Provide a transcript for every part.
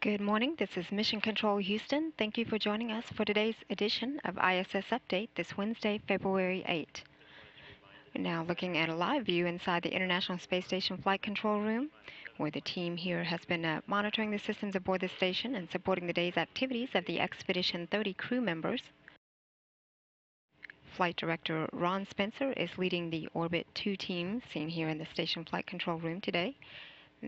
Good morning. This is Mission Control Houston. Thank you for joining us for today's edition of ISS Update this Wednesday, February 8. We're now looking at a live view inside the International Space Station Flight Control Room, where the team here has been monitoring the systems aboard the station and supporting the day's activities of the Expedition 30 crew members. Flight Director Ron Spencer is leading the Orbit 2 team seen here in the Station Flight Control Room today.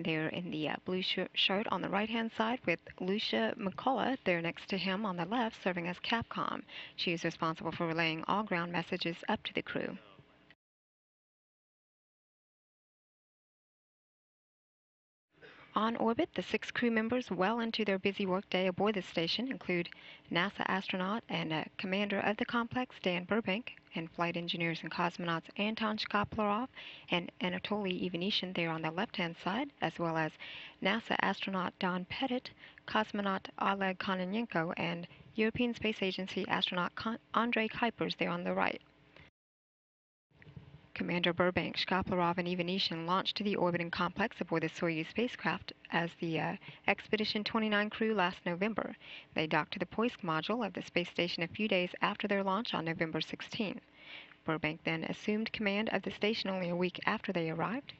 They're in the blue shirt on the right-hand side with Lucia McCullough there next to him on the left serving as Capcom. She is responsible for relaying all ground messages up to the crew. On orbit, the 6 crew members well into their busy workday aboard the station include NASA astronaut and commander of the complex, Dan Burbank, and flight engineers and cosmonauts Anton Shkaplerov and Anatoly Ivanishin there on the left-hand side, as well as NASA astronaut Don Pettit, cosmonaut Oleg Kononenko, and European Space Agency astronaut Andrei Kuipers there on the right. Commander Burbank, Shkaplerov, and Ivanishin launched to the orbiting complex aboard the Soyuz spacecraft as the Expedition 29 crew last November. They docked to the Poisk module of the space station a few days after their launch on November 16. Burbank then assumed command of the station only a week after they arrived.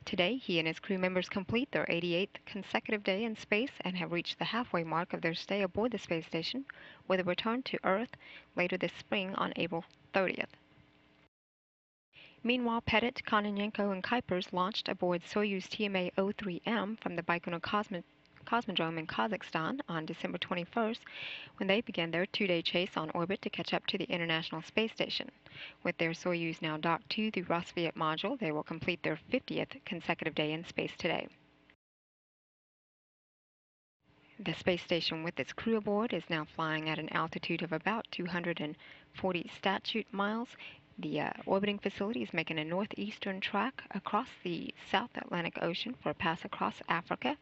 Today, he and his crew members complete their 88th consecutive day in space and have reached the halfway mark of their stay aboard the space station, with a return to Earth later this spring on April 30th. Meanwhile, Pettit, Kononenko, and Kuipers launched aboard Soyuz TMA-03M from the Baikonur Cosmodrome in Kazakhstan on December 21st, when they began their 2-day chase on orbit to catch up to the International Space Station. With their Soyuz now docked to the Rossviet module, they will complete their 50th consecutive day in space today. The space station with its crew aboard is now flying at an altitude of about 240 statute miles. The orbiting facility is making a northeastern track across the South Atlantic Ocean for a pass across Africa.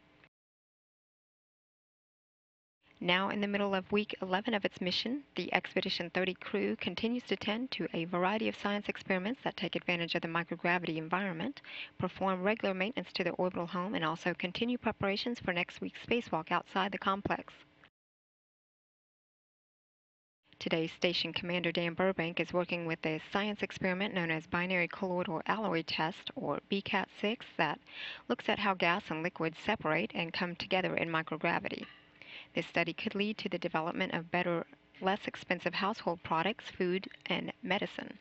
Now in the middle of week 11 of its mission, the Expedition 30 crew continues to tend to a variety of science experiments that take advantage of the microgravity environment, perform regular maintenance to the orbital home, and also continue preparations for next week's spacewalk outside the complex. Today's station commander Dan Burbank is working with a science experiment known as Binary Colloidal Alloy Test, or BCAT-6, that looks at how gas and liquids separate and come together in microgravity. This study could lead to the development of better, less expensive household products, food, and medicine.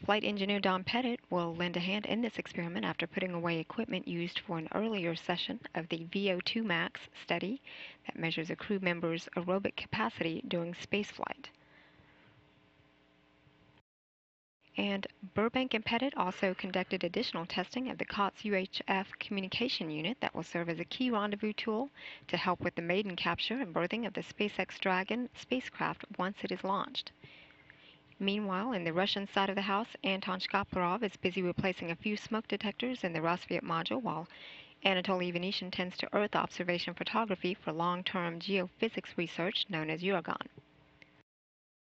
Flight engineer Don Pettit will lend a hand in this experiment after putting away equipment used for an earlier session of the VO2 max study that measures a crew member's aerobic capacity during spaceflight. And Burbank and Pettit also conducted additional testing of the COTS UHF communication unit that will serve as a key rendezvous tool to help with the maiden capture and berthing of the SpaceX Dragon spacecraft once it is launched. Meanwhile, in the Russian side of the house, Anton Shkaplerov is busy replacing a few smoke detectors in the Rossviet module, while Anatoly Ivanishin tends to Earth observation photography for long-term geophysics research known as Uragan.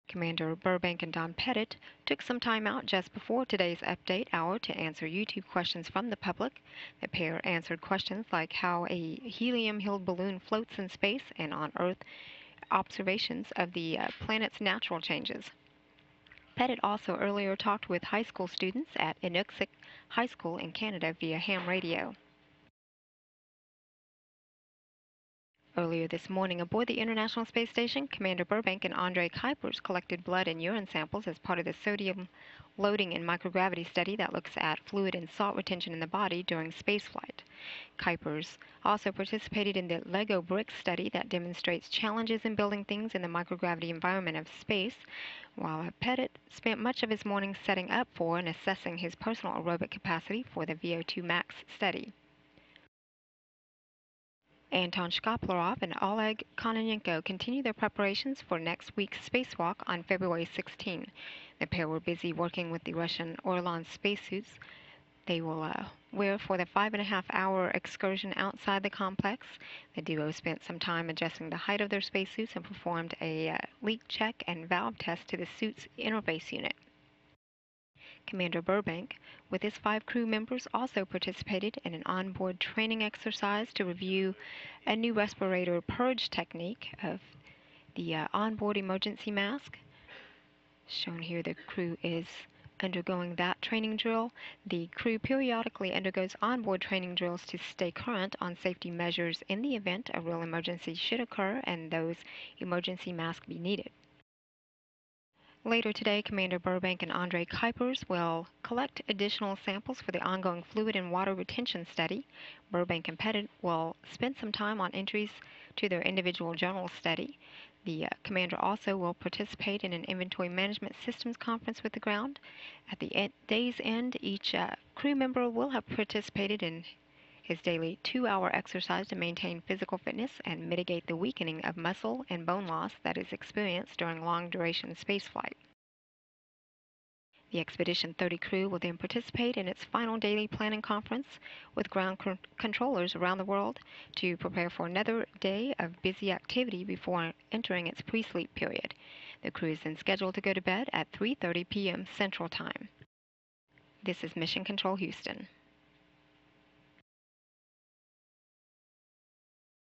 Commander Burbank and Don Pettit took some time out just before today's update hour to answer YouTube questions from the public. The pair answered questions like how a helium-filled balloon floats in space and on Earth, observations of the planet's natural changes. Pettit also earlier talked with high school students at Inuksuit High School in Canada via ham radio. Earlier this morning aboard the International Space Station, Commander Burbank and Andrei Kuipers collected blood and urine samples as part of the sodium loading and microgravity study that looks at fluid and salt retention in the body during spaceflight. Kuipers also participated in the Lego brick study that demonstrates challenges in building things in the microgravity environment of space, while Pettit spent much of his morning setting up for and assessing his personal aerobic capacity for the VO2 max study. Anton Shkaplerov and Oleg Kononenko continue their preparations for next week's spacewalk on February 16. The pair were busy working with the Russian Orlan spacesuits they will wear for the 5.5-hour excursion outside the complex. The duo spent some time adjusting the height of their spacesuits and performed a leak check and valve test to the suit's interface unit. Commander Burbank, with his 5 crew members, also participated in an onboard training exercise to review a new respirator purge technique of the onboard emergency mask. Shown here, the crew is undergoing that training drill. The crew periodically undergoes onboard training drills to stay current on safety measures in the event a real emergency should occur and those emergency masks be needed. Later today, Commander Burbank and Andre Kuipers will collect additional samples for the ongoing fluid and water retention study. Burbank and Pettit will spend some time on entries to their individual journal study. The commander also will participate in an inventory management systems conference with the ground. At the day's end, each crew member will have participated in his daily 2-hour exercise to maintain physical fitness and mitigate the weakening of muscle and bone loss that is experienced during long-duration spaceflight. The Expedition 30 crew will then participate in its final daily planning conference with ground controllers around the world to prepare for another day of busy activity before entering its pre-sleep period. The crew is then scheduled to go to bed at 3:30 p.m. Central Time. This is Mission Control Houston.